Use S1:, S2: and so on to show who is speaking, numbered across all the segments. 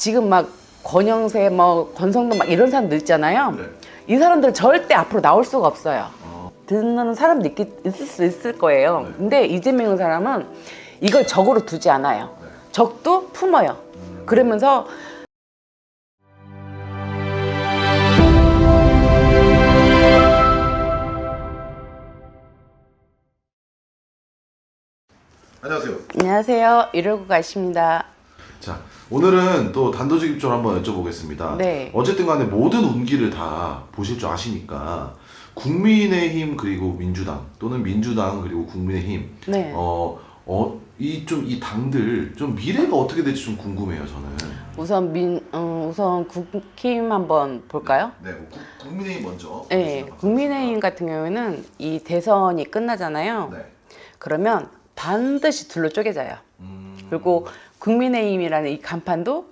S1: 지금 막 권영세, 뭐 권성동 막 이런 사람들 있잖아요.
S2: 네.
S1: 이 사람들 절대 앞으로 나올 수가 없어요. 듣는 사람도 있을 수 있을 거예요.
S2: 네.
S1: 근데 이재명 사람은 이걸 적으로 두지 않아요.
S2: 네.
S1: 적도 품어요. 그러면서
S2: 안녕하세요.
S1: 안녕하세요. 이러고 가십니다.
S2: 자, 오늘은 또 단도직입적으로 한번 여쭤보겠습니다.
S1: 네.
S2: 어쨌든 간에 모든 운기를 다 보실 줄 아시니까 국민의힘 그리고 민주당 또는 민주당 그리고 국민의힘
S1: 네.
S2: 이 당들 좀 미래가 어떻게 될지 좀 궁금해요, 저는.
S1: 우선 국힘 한번 볼까요?
S2: 네, 국민의힘 먼저.
S1: 네. 국민의힘 같은 경우에는 이 대선이 끝나잖아요.
S2: 네.
S1: 그러면 반드시 둘로 쪼개져요. 그리고 국민의힘이라는 이 간판도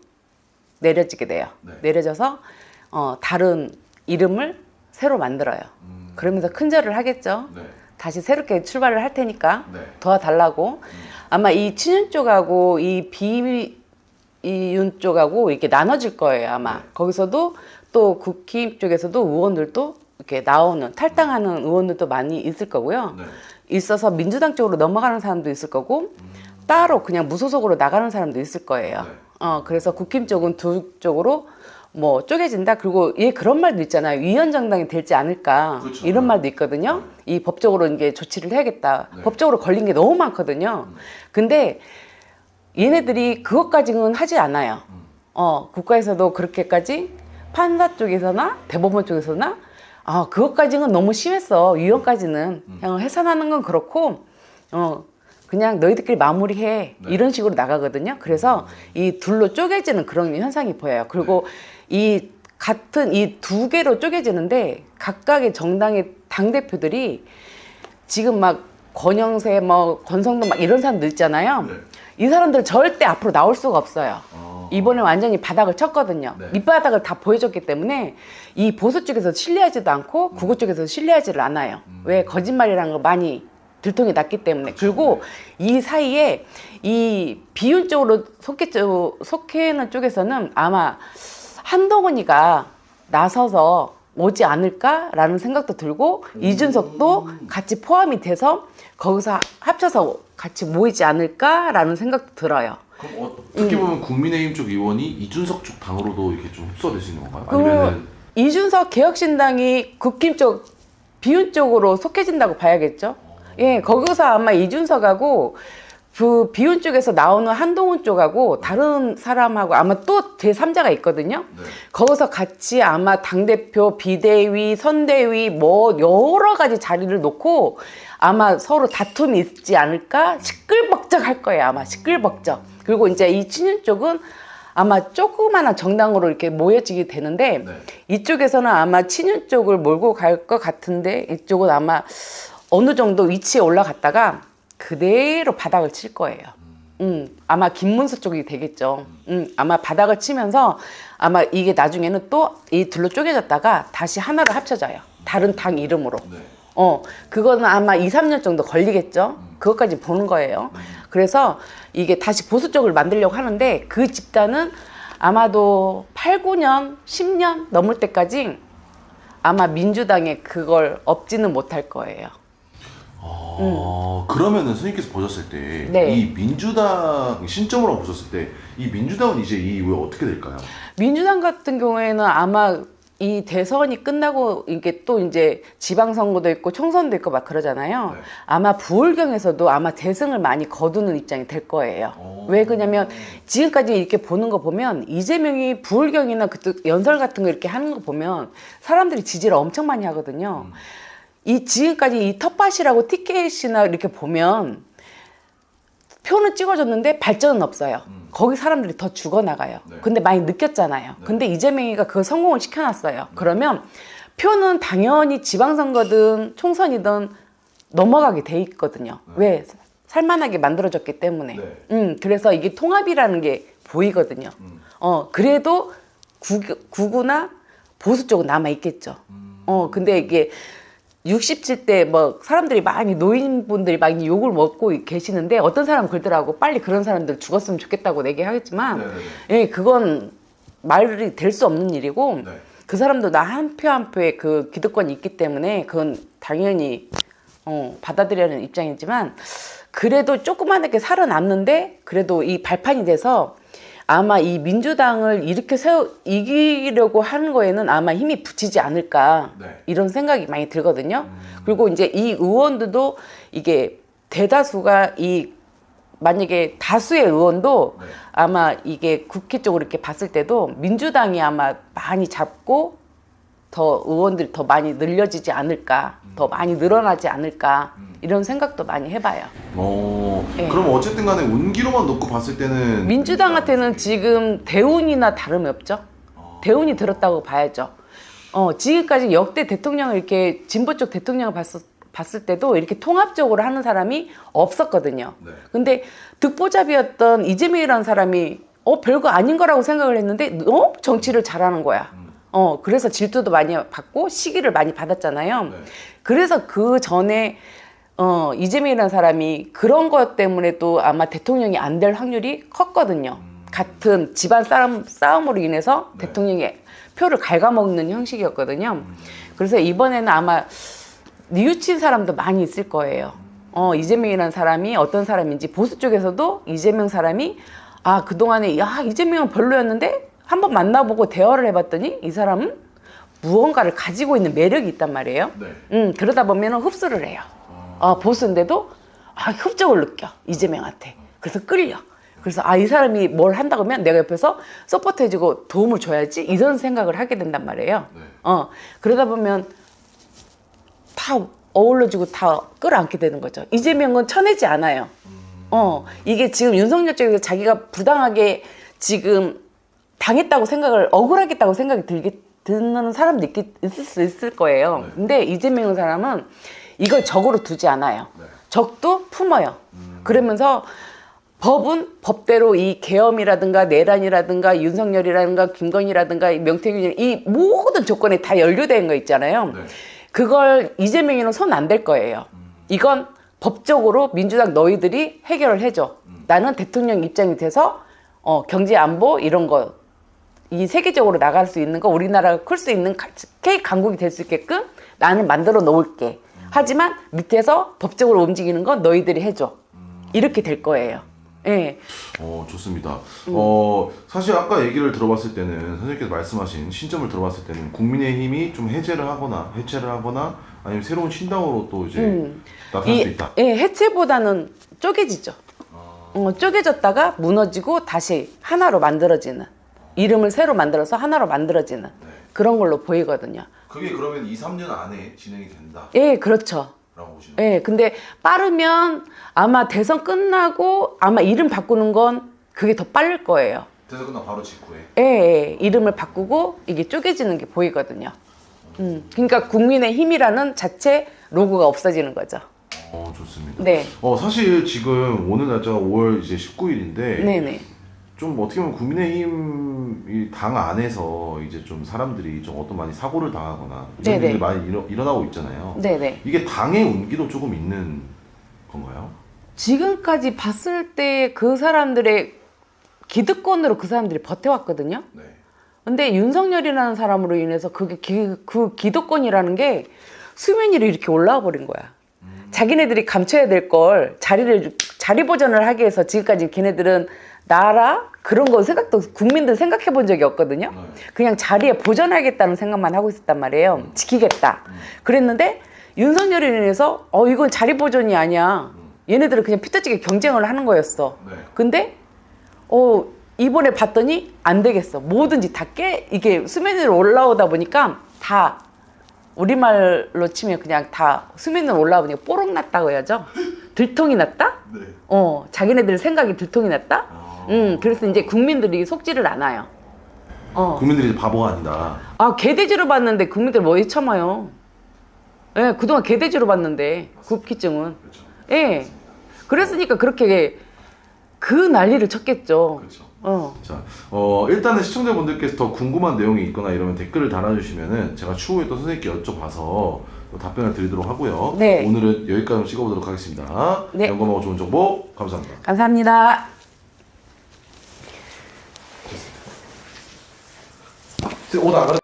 S1: 내려지게 돼요.
S2: 네.
S1: 내려져서 다른 이름을 새로 만들어요. 그러면서 큰절을 하겠죠.
S2: 네.
S1: 다시 새롭게 출발을 할 테니까
S2: 네.
S1: 도와달라고. 아마 이 친윤 쪽하고 이 비윤 쪽하고 이렇게 나눠질 거예요. 아마
S2: 네.
S1: 거기서도 또 국힘 쪽에서도 의원들도 이렇게 나오는 탈당하는 의원들도 많이 있을 거고요.
S2: 네.
S1: 있어서 민주당 쪽으로 넘어가는 사람도 있을 거고 따로 그냥 무소속으로 나가는 사람도 있을 거예요.
S2: 네.
S1: 그래서 국힘 쪽은 두 쪽으로 뭐 쪼개진다. 그리고 그런 말도 있잖아요. 위헌정당이 되지 않을까.
S2: 그렇죠.
S1: 이런 말도 있거든요. 이 법적으로 이게 조치를 해야겠다.
S2: 네.
S1: 법적으로 걸린 게 너무 많거든요. 근데 얘네들이 그것까지는 하지 않아요. 국가에서도 그렇게까지 판사 쪽에서나 대법원 쪽에서나 그것까지는 너무 심했어. 위헌까지는 그냥 해산하는 건 그렇고 그냥 너희들끼리 마무리해.
S2: 네.
S1: 이런 식으로 나가거든요. 그래서 이 둘로 쪼개지는 그런 현상이 보여요. 그리고 이 같은 이 두 개로 쪼개지는데 각각의 정당의 당대표들이 지금 막 권영세, 뭐 권성동 막 이런 사람들 있잖아요.
S2: 네.
S1: 이 사람들 절대 앞으로 나올 수가 없어요. 이번에 완전히 바닥을 쳤거든요.
S2: 네.
S1: 밑바닥을 다 보여줬기 때문에 이 보수 쪽에서 신뢰하지도 않고 구구 쪽에서 신뢰하지를 않아요. 왜? 거짓말이라는 거 많이 들통이 났기 때문에. 그리고 이 사이에 이 비윤 쪽으로 속해는 쪽에서는 아마 한동훈이가 나서서 오지 않을까라는 생각도 들고 이준석도 같이 포함이 돼서 거기서 합쳐서 같이 모이지 않을까라는 생각도 들어요.
S2: 그럼 어떻게 보면 국민의힘 쪽 의원이 이준석 쪽 당으로도 이렇게 좀 흡수될 수 있는 건가요?
S1: 그
S2: 아니면은
S1: 이준석 개혁신당이 국힘 쪽 비윤 쪽으로 속해진다고 봐야겠죠. 예, 거기서 아마 이준석하고 그 비윤 쪽에서 나오는 한동훈 쪽하고 다른 사람하고 아마 또 제3자가 있거든요.
S2: 네.
S1: 거기서 같이 아마 당대표, 비대위, 선대위 뭐 여러 가지 자리를 놓고 아마 서로 다툼이 있지 않을까? 시끌벅적 할 거예요. 아마 시끌벅적. 그리고 이제 이 친윤 쪽은 아마 조그마한 정당으로 이렇게 모여지게 되는데
S2: 네. 이쪽에서는
S1: 이쪽에서는 아마 친윤 쪽을 몰고 갈 것 같은데 이쪽은 아마 어느 정도 위치에 올라갔다가 그대로 바닥을 칠 거예요. 아마 김문수 쪽이 되겠죠. 아마 바닥을 치면서 아마 이게 나중에는 또 이 둘로 쪼개졌다가 다시 하나로 합쳐져요. 다른 당 이름으로.
S2: 네.
S1: 그거는 아마 2, 3년 정도 걸리겠죠. 그것까지 보는 거예요. 그래서 이게 다시 보수 쪽을 만들려고 하는데 그 집단은 아마도 8, 9년, 10년 넘을 때까지 아마 민주당에 그걸 업지는 못할 거예요.
S2: 그러면은 선생님께서 보셨을 때
S1: 네.
S2: 이 민주당 신점으로 보셨을 때 이 민주당은 이제 이 이후에 어떻게 될까요?
S1: 민주당 같은 경우에는 아마 이 대선이 끝나고 이게 또 이제 지방선거도 있고 총선도 있고 막 그러잖아요.
S2: 네.
S1: 아마 부울경에서도 아마 대승을 많이 거두는 입장이 될 거예요. 왜 그러냐면 지금까지 이렇게 보는 거 보면 이재명이 부울경이나 그쪽 연설 같은 거 이렇게 하는 거 보면 사람들이 지지를 엄청 많이 하거든요. 이 지금까지 이 텃밭이라고 티켓이나 이렇게 보면 표는 찍어줬는데 발전은 없어요. 거기 사람들이 더 죽어나가요.
S2: 네.
S1: 근데 많이 느꼈잖아요.
S2: 네.
S1: 근데 이재명이가 그걸 성공을 시켜놨어요. 그러면 표는 당연히 지방선거든 총선이든 넘어가게 돼 있거든요.
S2: 네.
S1: 왜? 살만하게 만들어졌기 때문에.
S2: 네.
S1: 그래서 이게 통합이라는 게 보이거든요. 그래도 구구나 보수 쪽은 남아있겠죠. 근데 이게 67대 뭐 사람들이 많이 노인분들이 많이 욕을 먹고 계시는데 어떤 사람은 그러더라고 빨리 그런 사람들 죽었으면 좋겠다고 얘기하겠지만
S2: 네네네.
S1: 예 그건 말이 될 수 없는 일이고
S2: 네.
S1: 그 사람도 나 한 표 한 표의 그 기득권이 있기 때문에 그건 당연히 받아들여야 하는 입장이지만 그래도 조그맣게 살아남는데 그래도 이 발판이 돼서 아마 이 민주당을 이렇게 이기려고 하는 거에는 아마 힘이 붙이지 않을까
S2: 네.
S1: 이런 생각이 많이 들거든요. 그리고 이제 이 의원들도 이게 대다수가 만약에 다수의 의원도
S2: 네.
S1: 아마 이게 국회 쪽으로 이렇게 봤을 때도 민주당이 아마 많이 잡고 더 의원들이 더 많이 늘려지지 않을까, 더 많이 늘어나지 않을까 이런 생각도 많이 해봐요. 네.
S2: 그럼 어쨌든 간에 운기로만 놓고 봤을 때는
S1: 민주당한테는 지금 대운이나 다름이 없죠. 대운이 들었다고 봐야죠. 지금까지 역대 대통령을 이렇게 진보 쪽 대통령을 봤을 때도 이렇게 통합적으로 하는 사람이 없었거든요.
S2: 네.
S1: 근데 득보잡이었던 이재명이라는 사람이 별거 아닌 거라고 생각을 했는데 너무 정치를 잘하는 거야. 그래서 질투도 많이 받고 시기를 많이 받았잖아요.
S2: 네.
S1: 그래서 그 전에 이재명이라는 사람이 그런 것 때문에도 아마 대통령이 안 될 확률이 컸거든요. 같은 집안 싸움으로 인해서
S2: 네.
S1: 대통령의 표를 갉아먹는 형식이었거든요. 그래서 이번에는 아마 뉘우친 사람도 많이 있을 거예요. 이재명이라는 사람이 어떤 사람인지 보수 쪽에서도 이재명 사람이 그동안에 이재명은 별로였는데 한번 만나보고 대화를 해봤더니 이 사람은 무언가를 가지고 있는 매력이 있단 말이에요.
S2: 네.
S1: 그러다 보면 흡수를 해요. 보수인데도 흡족을 느껴 이재명한테. 그래서 끌려. 그래서 이 사람이 뭘 한다고 하면 내가 옆에서 서포트해주고 도움을 줘야지 이런 생각을 하게 된단 말이에요.
S2: 네.
S1: 그러다 보면 다 어울려주고 다 끌어안게 되는 거죠. 이재명은 쳐내지 않아요. 이게 지금 윤석열 쪽에서 자기가 부당하게 지금 당했다고 억울하겠다고 생각이 드는 사람도 있을 수 있을 거예요.
S2: 네.
S1: 근데 이재명 사람은 이걸 적으로 두지 않아요.
S2: 네.
S1: 적도 품어요. 그러면서 법은 법대로 이 계엄이라든가 내란이라든가 윤석열이라든가 김건희라든가 명태균이 이 모든 조건에 다 연루된 거 있잖아요.
S2: 네.
S1: 그걸 이재명이는 손 안 댈 거예요. 이건 법적으로 민주당 너희들이 해결을 해줘. 나는 대통령 입장이 돼서 경제 안보 이런 거 이 세계적으로 나갈 수 있는 거 우리나라가 클 수 있는 K 강국이 될 수 있게끔 나는 만들어 놓을게. 하지만 밑에서 법적으로 움직이는 건 너희들이 해줘. 이렇게 될 거예요. 예.
S2: 좋습니다. 사실 아까 얘기를 들어봤을 때는 선생님께서 말씀하신 신점을 들어봤을 때는 국민의힘이 좀 해체를 하거나 아니면 새로운 신당으로 또 이제 나타날 수 있다.
S1: 해체보다는 쪼개지죠. 쪼개졌다가 무너지고 다시 하나로 만들어지는 이름을 새로 만들어서 하나로 만들어지는 그런 걸로 보이거든요.
S2: 그게 그러면 2, 3년 안에 진행이 된다.
S1: 예, 그렇죠.
S2: 라고 보시는 거예요?
S1: 예, 근데 빠르면 아마 대선 끝나고 아마 이름 바꾸는 건 그게 더 빠를 거예요.
S2: 대선 끝나 바로 직후에.
S1: 예, 이름을 바꾸고 이게 쪼개지는 게 보이거든요. 그러니까 국민의힘이라는 자체 로고가 없어지는 거죠.
S2: 좋습니다.
S1: 네.
S2: 사실 지금 오늘 날짜가 5월 이제 19일인데
S1: 네네.
S2: 좀 어떻게 보면 국민의힘 이 당 안에서 이제 좀 사람들이 좀 어떤 많이 사고를 당하거나 이런
S1: 네네.
S2: 일이 많이 일어나고 있잖아요.
S1: 네네.
S2: 이게 당의 운기도 조금 있는 건가요?
S1: 지금까지 봤을 때 그 사람들의 기득권으로 그 사람들이 버텨왔거든요.
S2: 네.
S1: 근데 윤석열이라는 사람으로 인해서 그 기득권이라는 게 수면 위로 이렇게 올라와 버린 거야. 자기네들이 감춰야 될 걸 자리 보전을 하기 위해서 지금까지 걔네들은 나라 그런 거 국민들 생각해 본 적이 없거든요. 그냥 자리에 보전하겠다는 생각만 하고 있었단 말이에요. 지키겠다. 그랬는데 윤석열이 인해서 이건 자리 보전이 아니야. 얘네들은 그냥 피터지게 경쟁을 하는 거였어.
S2: 네.
S1: 근데 이번에 봤더니 안 되겠어. 뭐든지 다 이게 수면 위로 올라오다 보니까 다 우리말로 치면 그냥 다 수면 위로 올라오다 보니까 뽀록 났다고 해야죠. 들통이 났다?
S2: 네.
S1: 자기네들 생각이 들통이 났다? 그래서 이제 국민들이 속지를 않아요.
S2: 국민들이 바보가 아니다.
S1: 개돼지로 봤는데 국민들 뭐 참아요. 예, 그동안 개돼지로 봤는데 국기증은.
S2: 그렇죠.
S1: 예. 그랬으니까 그렇게 그 난리를 쳤겠죠.
S2: 그렇죠. 자, 일단은 시청자분들께서 더 궁금한 내용이 있거나 이러면 댓글을 달아주시면은 제가 추후에 또 선생님께 여쭤봐서 또 답변을 드리도록 하고요.
S1: 네.
S2: 오늘은 여기까지 한번 찍어보도록 하겠습니다.
S1: 네.
S2: 영감하고 좋은 정보 감사합니다.
S1: 감사합니다.
S3: 옷 안 갈아